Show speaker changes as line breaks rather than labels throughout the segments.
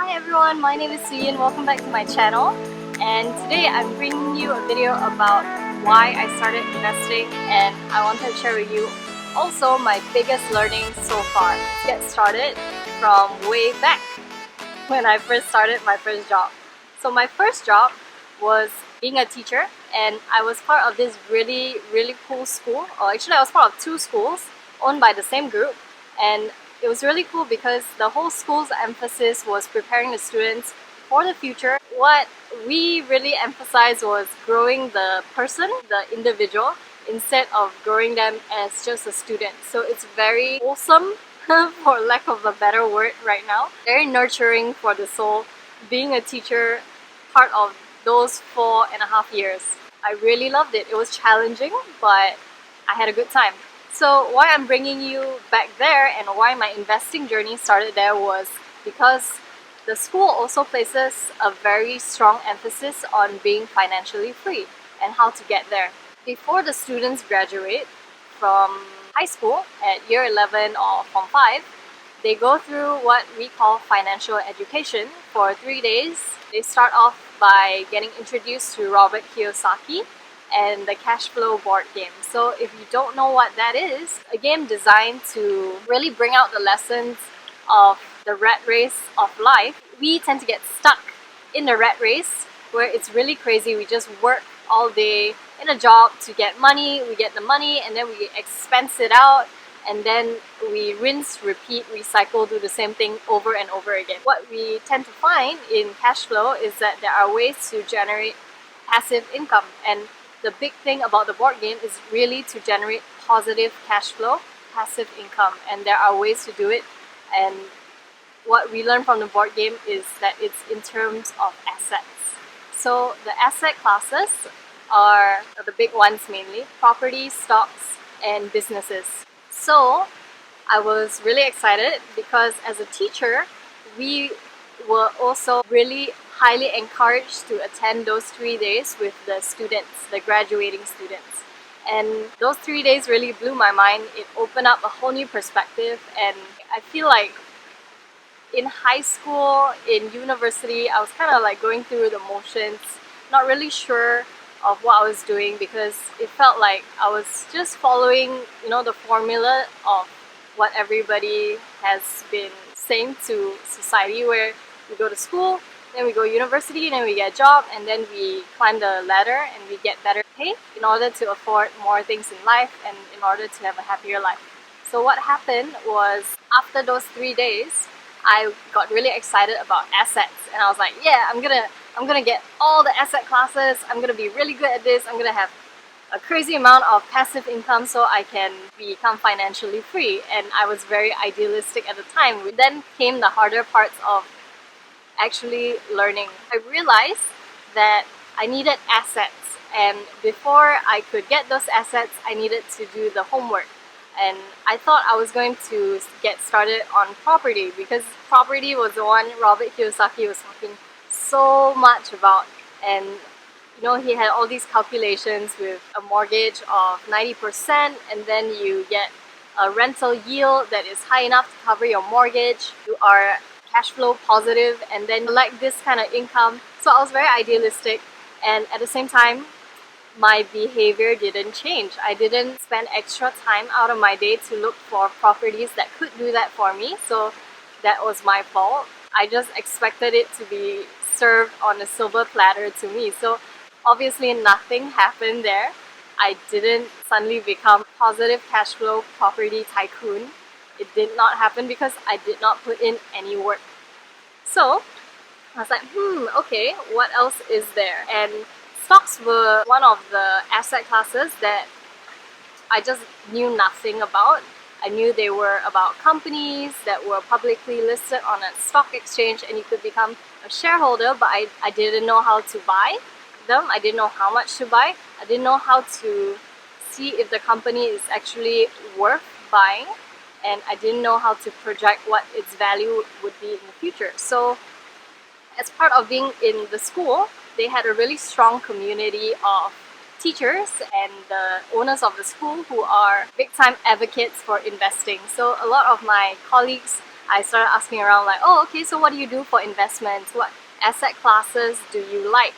Hi everyone, my name is Sui and welcome back to my channel. And today I'm bringing you a video about why I started investing, and I wanted to share with you also my biggest learning so far. Let's get started from way back when I first started my first job. So my first job was being a teacher, and I was part of this really cool school. Or actually I was part of two schools owned by the same group, and it was really cool because the whole school's emphasis was preparing the students for the future. What we really emphasized was growing the person, the individual, instead of growing them as just a student. So it's very wholesome, for lack of a better word right now. Very nurturing for the soul, being a teacher, part of those 4.5 years. I really loved it. It was challenging, but I had a good time. So why I'm bringing you back there and why my investing journey started there was because the school also places a very strong emphasis on being financially free and how to get there. Before the students graduate from high school at year 11 or Form 5, they go through what we call financial education for 3 days. They start off by getting introduced to Robert Kiyosaki and the cash flow board game. So if you don't know what that is, a game designed to really bring out the lessons of the rat race of life. We tend to get stuck in the rat race where it's really crazy. We just work all day in a job to get money, we get the money and then we expense it out, and then we rinse, repeat, recycle, do the same thing over and over again. What we tend to find in cash flow is that there are ways to generate passive income, and the big thing about the board game is really to generate positive cash flow, passive income, and there are ways to do it. And what we learn from the board game is that it's in terms of assets. So the asset classes are the big ones mainly: property, stocks, and businesses. So I was really excited because as a teacher, we were also really highly encouraged to attend those 3 days with the students, the graduating students. And those 3 days really blew my mind. It opened up a whole new perspective, and I feel like in high school, in university, I was kind of like going through the motions, not really sure of what I was doing because it felt like I was just following, the formula of what everybody has been saying to society, where we go to school, then we go to university, then we get a job, and then we climb the ladder and we get better pay in order to afford more things in life and in order to have a happier life. So what happened was, after those 3 days, I got really excited about assets, and I was like, yeah, I'm gonna get all the asset classes, I'm gonna be really good at this, I'm gonna have a crazy amount of passive income so I can become financially free. And I was very idealistic at the time. Then came the harder parts of actually learning. I realized that I needed assets, and before I could get those assets, I needed to do the homework. And I thought I was going to get started on property because property was the one Robert Kiyosaki was talking so much about. And he had all these calculations with a mortgage of 90%, and then you get a rental yield that is high enough to cover your mortgage. You are cash flow positive, and then you like this kind of income. So I was very idealistic, and at the same time, my behavior didn't change. I didn't spend extra time out of my day to look for properties that could do that for me. So that was my fault. I just expected it to be served on a silver platter to me. So obviously nothing happened there. I didn't suddenly become positive cash flow property tycoon. It did not happen because I did not put in any work. So I was like, okay, what else is there? And stocks were one of the asset classes that I just knew nothing about. I knew they were about companies that were publicly listed on a stock exchange and you could become a shareholder, but I didn't know how to buy them. I didn't know how much to buy. I didn't know how to see if the company is actually worth buying, and I didn't know how to project what its value would be in the future. So as part of being in the school, they had a really strong community of teachers and the owners of the school who are big time advocates for investing. So a lot of my colleagues I started asking around like, oh, okay, so what do you do for investments? What asset classes do you like?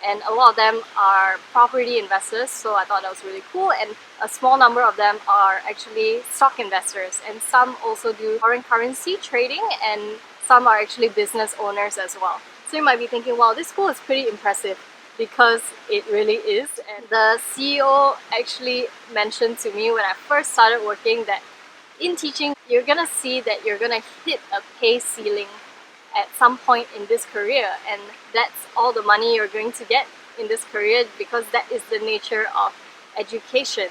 And a lot of them are property investors, so I thought that was really cool. And a small number of them are actually stock investors, and some also do foreign currency trading, and some are actually business owners as well. So you might be thinking, wow, this school is pretty impressive, because it really is. And the CEO actually mentioned to me when I first started working that in teaching, you're gonna see that you're gonna hit a pay ceiling at some point in this career, and that's all the money you're going to get in this career, because that is the nature of education.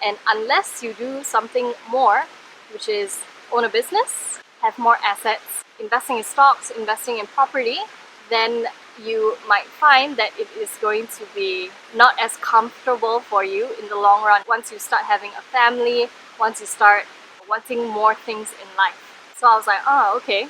And unless you do something more, which is own a business, have more assets, investing in stocks, investing in property, then you might find that it is going to be not as comfortable for you in the long run once you start having a family, once you start wanting more things in life. So I was like, oh, okay.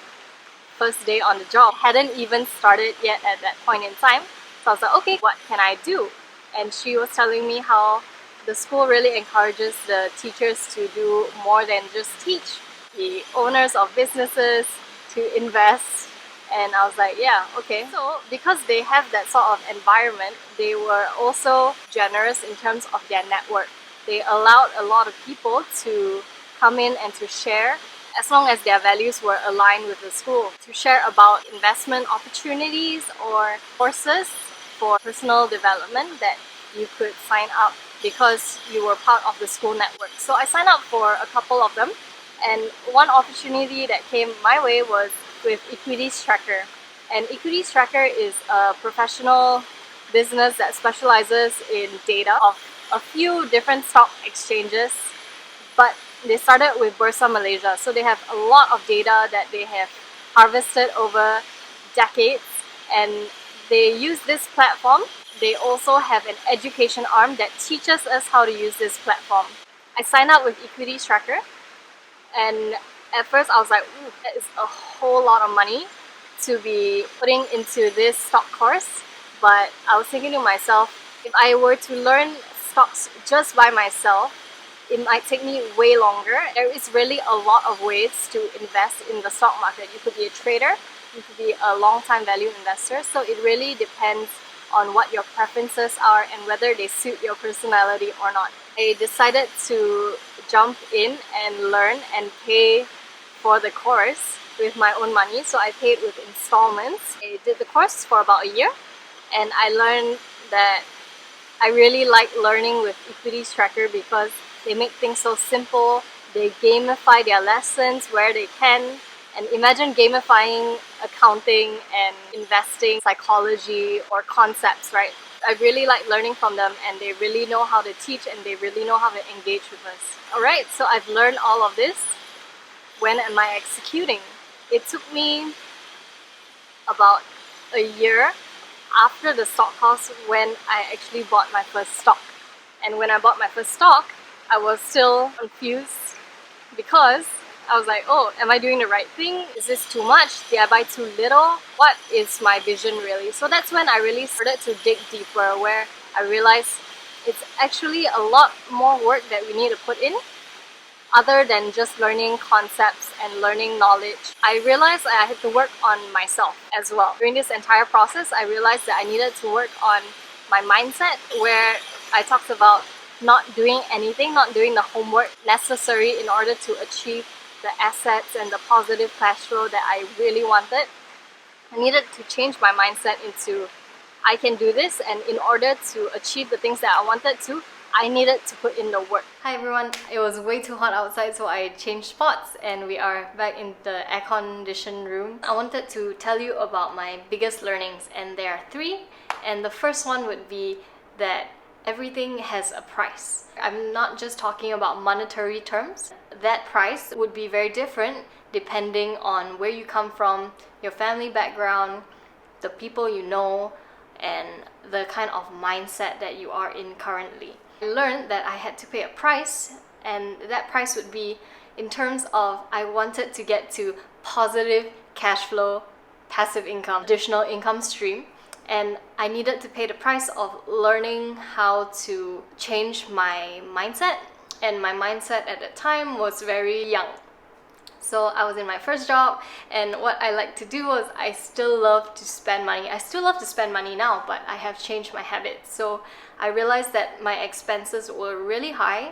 First day on the job, hadn't even started yet at that point in time. So I was like, okay, what can I do? And she was telling me how the school really encourages the teachers to do more than just teach, the owners of businesses to invest. And I was like, yeah, okay. So because they have that sort of environment, they were also generous in terms of their network. They allowed a lot of people to come in and to share, as long as their values were aligned with the school, to share about investment opportunities or courses for personal development that you could sign up because you were part of the school network. So I signed up for a couple of them, and one opportunity that came my way was with Equities Tracker. And Equities Tracker is a professional business that specializes in data of a few different stock exchanges, but they started with Bursa Malaysia, so they have a lot of data that they have harvested over decades, and they use this platform. They also have an education arm that teaches us how to use this platform. I signed up with Equities Tracker, and at first I was like, ooh, that is a whole lot of money to be putting into this stock course. But I was thinking to myself, if I were to learn stocks just by myself, it might take me way longer. There is really a lot of ways to invest in the stock market. You could be a trader, you could be a long-time value investor, so it really depends on what your preferences are and whether they suit your personality or not. I decided to jump in and learn and pay for the course with my own money, so I paid with installments. I did the course for about a year, and I learned that I really like learning with Equities Tracker because they make things so simple. They gamify their lessons where they can. And imagine gamifying accounting and investing, psychology, or concepts, right? I really like learning from them, and they really know how to teach, and they really know how to engage with us. Alright, so I've learned all of this. When am I executing? It took me about a year after the stock course when I actually bought my first stock. And when I bought my first stock, I was still confused because I was like, oh, am I doing the right thing? Is this too much? Did I buy too little? What is my vision really? So that's when I really started to dig deeper, where I realized it's actually a lot more work that we need to put in other than just learning concepts and learning knowledge. I realized I had to work on myself as well. During this entire process, I realized that I needed to work on my mindset, where I talked about not doing anything, not doing the homework necessary in order to achieve the assets and the positive cash flow that I really wanted. I needed to change my mindset into, I can do this, and in order to achieve the things that I wanted to, I needed to put in the work. Hi everyone, it was way too hot outside, so I changed spots and we are back in the air-conditioned room. I wanted to tell you about my biggest learnings, and there are three. And the first one would be that everything has a price. I'm not just talking about monetary terms. That price would be very different depending on where you come from, your family background, the people you know, and the kind of mindset that you are in currently. I learned that I had to pay a price, and that price would be in terms of I wanted to get to positive cash flow, passive income, additional income stream. And I needed to pay the price of learning how to change my mindset. And my mindset at that time was very young. So I was in my first job, and what I like to do was I still love to spend money. I still love to spend money now, but I have changed my habits. So I realized that my expenses were really high,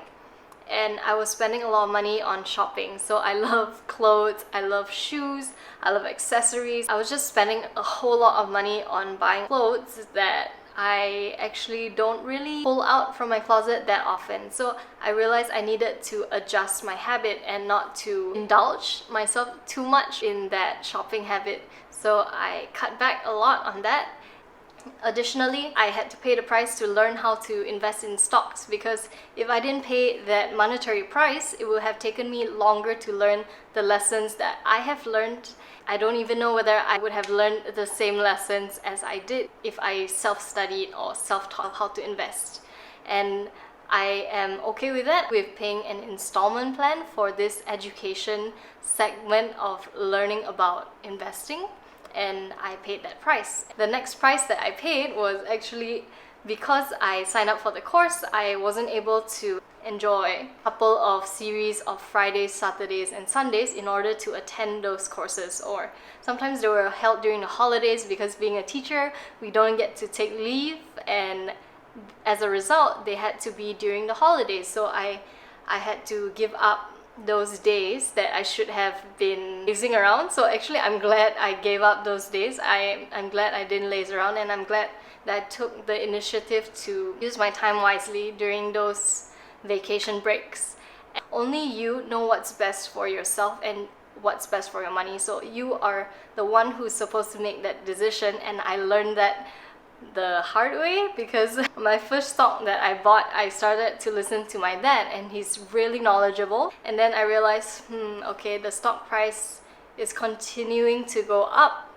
and I was spending a lot of money on shopping. So I love clothes, I love shoes, I love accessories. I was just spending a whole lot of money on buying clothes that I actually don't really pull out from my closet that often. So I realized I needed to adjust my habit and not to indulge myself too much in that shopping habit. So I cut back a lot on that. Additionally, I had to pay the price to learn how to invest in stocks, because if I didn't pay that monetary price, it would have taken me longer to learn the lessons that I have learned. I don't even know whether I would have learned the same lessons as I did if I self-studied or self-taught how to invest. And I am okay with that, with paying an installment plan for this education segment of learning about investing. And I paid that price. The next price that I paid was actually because I signed up for the course, I wasn't able to enjoy a couple of series of Fridays, Saturdays, and Sundays in order to attend those courses. Or sometimes they were held during the holidays, because being a teacher, we don't get to take leave, and as a result, they had to be during the holidays. So I had to give up those days that I should have been lazing around. So actually, I'm glad I gave up those days. I'm glad I didn't laze around, and I'm glad that I took the initiative to use my time wisely during those vacation breaks. Only you know what's best for yourself and what's best for your money. So you are the one who's supposed to make that decision, and I learned that the hard way, because my first stock that I bought, I started to listen to my dad, and he's really knowledgeable. And then I realized, okay, the stock price is continuing to go up.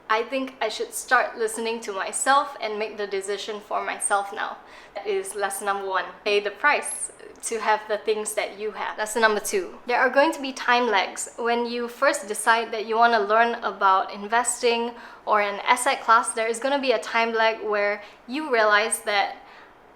I think I should start listening to myself and make the decision for myself now. That is lesson number 1. Pay the price to have the things that you have. Lesson number 2. There are going to be time lags. When you first decide that you want to learn about investing or an asset class, there is going to be a time lag where you realize that,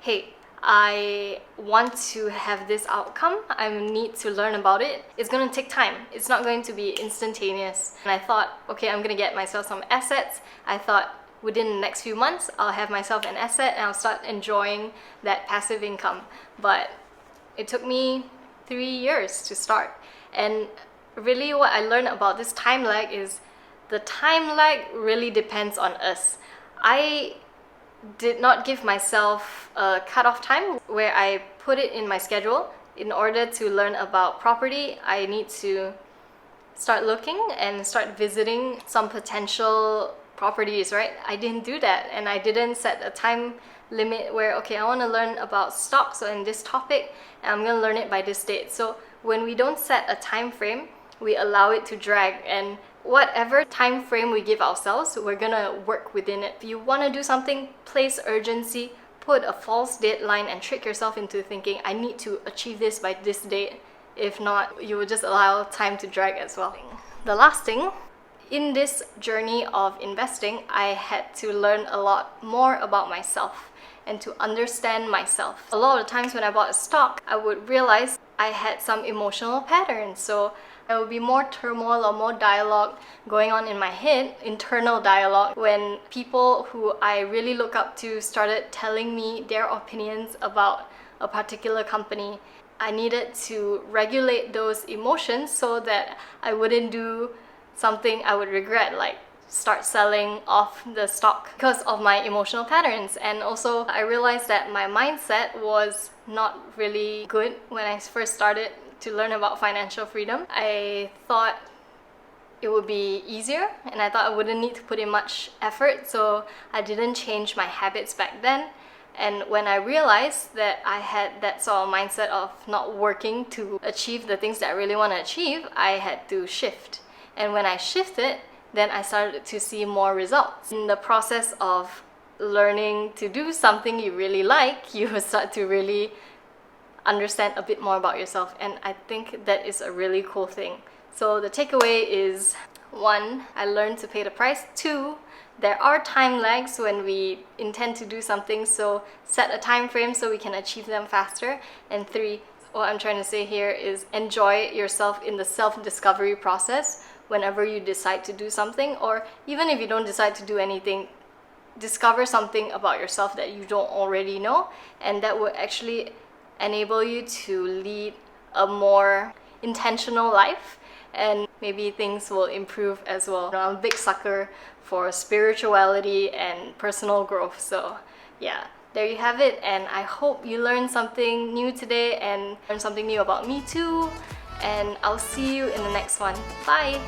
hey, I want to have this outcome, I need to learn about it. It's going to take time. It's not going to be instantaneous. And I thought, okay, I'm going to get myself some assets. I thought within the next few months, I'll have myself an asset and I'll start enjoying that passive income. But it took me 3 years to start. And really what I learned about this time lag is the time lag really depends on us. I did not give myself a cutoff time where I put it in my schedule. In order to learn about property, I need to start looking and start visiting some potential properties, right? I didn't do that, and I didn't set a time limit where, okay, I want to learn about stocks in this topic, and I'm going to learn it by this date. So when we don't set a time frame, we allow it to drag, and whatever time frame we give ourselves, we're gonna work within it. If you want to do something, place urgency, put a false deadline, and trick yourself into thinking, I need to achieve this by this date. If not, you will just allow time to drag as well. The last thing, in this journey of investing, I had to learn a lot more about myself and to understand myself. A lot of times when I bought a stock, I would realize I had some emotional patterns. So there will be more turmoil or more dialogue going on in my head, internal dialogue, when people who I really look up to started telling me their opinions about a particular company. I needed to regulate those emotions so that I wouldn't do something I would regret, like start selling off the stock because of my emotional patterns. And also I realized that my mindset was not really good when I first started to learn about financial freedom. I thought it would be easier, and I thought I wouldn't need to put in much effort, so I didn't change my habits back then. And when I realized that I had that sort of mindset of not working to achieve the things that I really want to achieve, I had to shift. And when I shifted, then I started to see more results. In the process of learning to do something you really like, you will start to really understand a bit more about yourself, and I think that is a really cool thing. So the takeaway is, 1, I learned to pay the price. 2, there are time lags when we intend to do something, so set a time frame so we can achieve them faster. And 3, What I'm trying to say here is enjoy yourself in the self-discovery process whenever you decide to do something, or even if you don't decide to do anything, discover something about yourself that you don't already know, and that will actually enable you to lead a more intentional life, and maybe things will improve as well. I'm a big sucker for spirituality and personal growth, so yeah, there you have it. And I hope you learned something new today and learned something new about me too, and I'll see you in the next one. Bye!